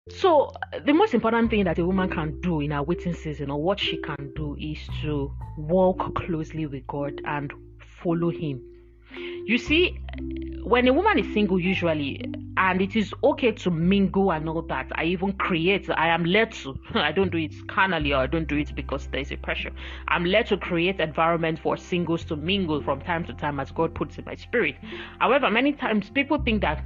So the most important thing that a woman can do in her waiting season, or what she can do, is to walk closely with God and follow Him. You see, when a woman is single, usually, and it is okay to mingle and all that, I am led to, I don't do it carnally, or I don't do it because there's a pressure. I'm led to create environment for singles to mingle from time to time as God puts in my spirit. However, many times people think that,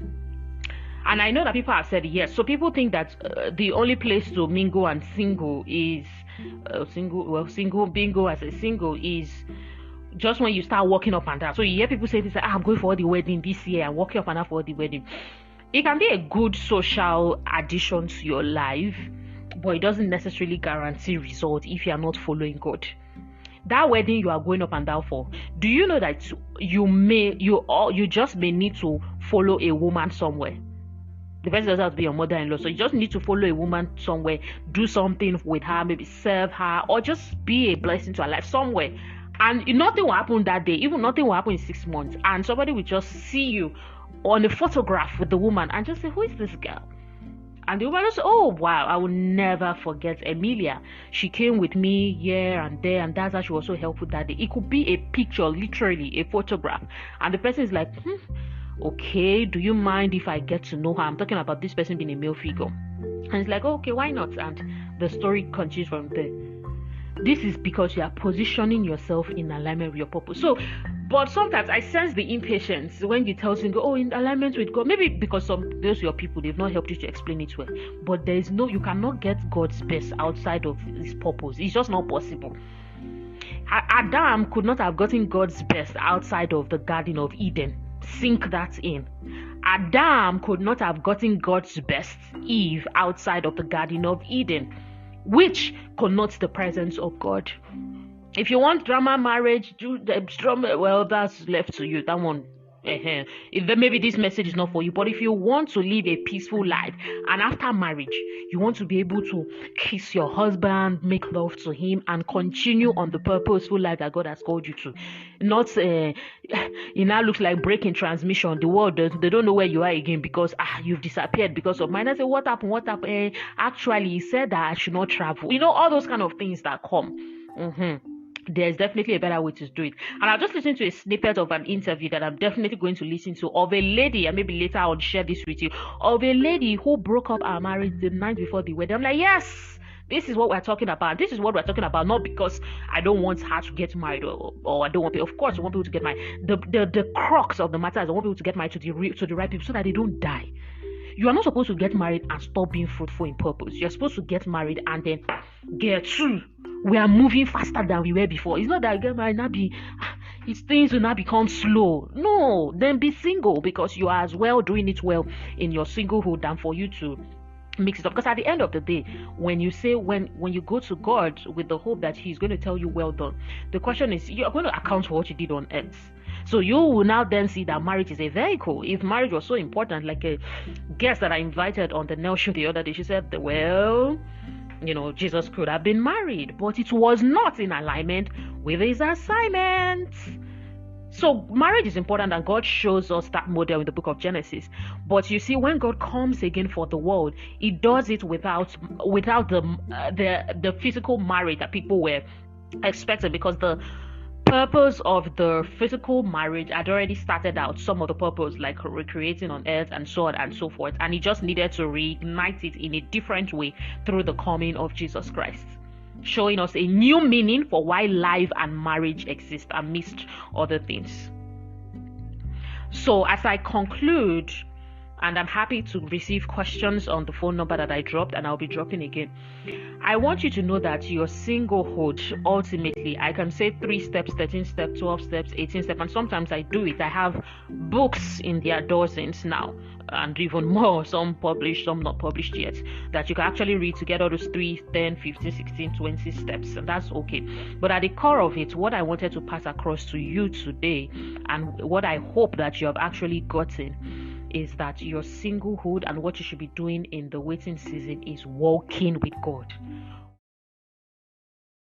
and I know that people have said yes, so people think that the only place to mingle and single is bingo as a single is just when you start walking up and down. So you hear people say this, I'm going for the wedding this year, I'm walking up and down for the wedding. It can be a good social addition to your life, but it doesn't necessarily guarantee results if you are not following God. That wedding you are going up and down for, do you know that you just may need to follow a woman somewhere? The person doesn't have to be your mother-in-law, so you just need to follow a woman somewhere, do something with her, maybe serve her, or just be a blessing to her life somewhere. And nothing will happen that day, even nothing will happen in 6 months, and somebody will just see you on a photograph with the woman and just say, who is this girl? And the woman will say, oh wow, I will never forget Emilia. She came with me here and there, and that's how she was so helpful that day. It could be a picture, literally a photograph, and the person is like, okay, do you mind if I get to know her? I'm talking about this person being a male figure. And it's like, okay, why not? And the story continues from there. This is because you are positioning yourself in alignment with your purpose. So, but sometimes I sense the impatience when you tell someone, oh, in alignment with God. Maybe because those your people, they've not helped you to explain it well. But you cannot get God's best outside of His purpose. It's just not possible. Adam could not have gotten God's best outside of the Garden of Eden. Sink that in. Adam could not have gotten God's best, Eve, outside of the Garden of Eden, which connotes the presence of God. If you want drama marriage, do the drama. Well, that's left to you. That one. If maybe this message is not for you, but if you want to live a peaceful life, and after marriage you want to be able to kiss your husband, make love to him, and continue on the purposeful life that God has called you to, not it now looks like breaking transmission. The world they don't know where you are again because you've disappeared because of mine. I say, what happened? Actually, he said that I should not travel. All those kind of things that come. There's definitely a better way to do it. And I've just listened to a snippet of an interview that I'm definitely going to listen to, of a lady, and maybe later I'll share this with you, of a lady who broke up her marriage the night before the wedding. I'm like, yes, this is what we're talking about. This is what we're talking about, not because I don't want her to get married or I don't want people. Of course, I want people to get married. The crux of the matter is I want people to get married to the right people so that they don't die. You are not supposed to get married and stop being fruitful in purpose. You're supposed to get married and then get through. We are moving faster than we were before. It's not that you get married now things will now become slow. No, then be single, because you are as well doing it well in your singlehood than for you to mix it up. Because at the end of the day, when you say when you go to God with the hope that He's going to tell you well done, the question is, you're going to account for what you did on earth. So you will now then see that marriage is a vehicle. If marriage was so important, like a guest that I invited on the Nell show the other day, she said, well, Jesus could have been married, but it was not in alignment with His assignment. So marriage is important, and God shows us that model in the book of Genesis. But you see, when God comes again for the world, He does it without the physical marriage that people were expecting, because the purpose of the physical marriage had already started out. Some of the purpose, like recreating on earth and so on and so forth, and He just needed to reignite it in a different way through the coming of Jesus Christ, showing us a new meaning for why life and marriage exist amidst other things. So as I conclude, and I'm happy to receive questions on the phone number that I dropped, and I'll be dropping again, I want you to know that your singlehood, ultimately, I can say 3 steps, 13 steps, 12 steps, 18 steps, and sometimes I do it. I have books in their dozens now, and even more, some published, some not published yet, that you can actually read to get all those 3, 10, 15, 16, 20 steps, and that's okay. But at the core of it, what I wanted to pass across to you today, and what I hope that you have actually gotten, is that your singlehood and what you should be doing in the waiting season is walking with God.